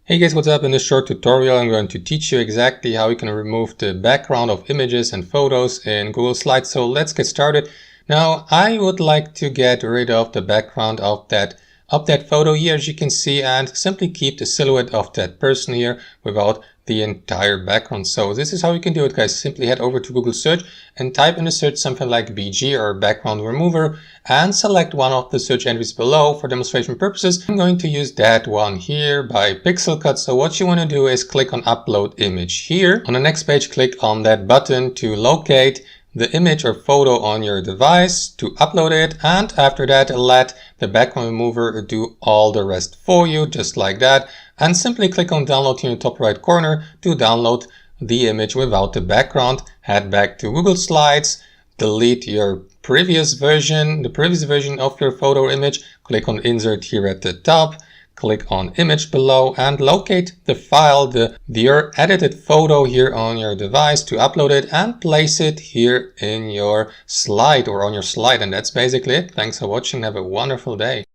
Hey guys, what's up? In this short tutorial I'm going to teach you exactly how you can remove the background of images and photos in Google Slides. So let's get started. Now I would like to get rid of the background of that photo here, as you can see, and simply keep the silhouette of that person here without the entire background. So this is how you can do it, guys. Simply head over to Google search and type in the search something like BG or background remover and select one of the search entries below. For demonstration purposes, I'm going to use that one here by Pixel Cut. So what you want to do is click on upload image here. On the next page, click on that button to locate the image or photo on your device to upload it, and after that let the background remover do all the rest for you, just like that, and simply click on download here in the top right corner to download the image without the background. Head back to Google Slides, delete your previous version, of your photo or image, click on insert here at the top, click on image below and locate the file, your edited photo here on your device to upload it and place it here in your slide or on your slide. And that's basically it. Thanks for watching. Have a wonderful day.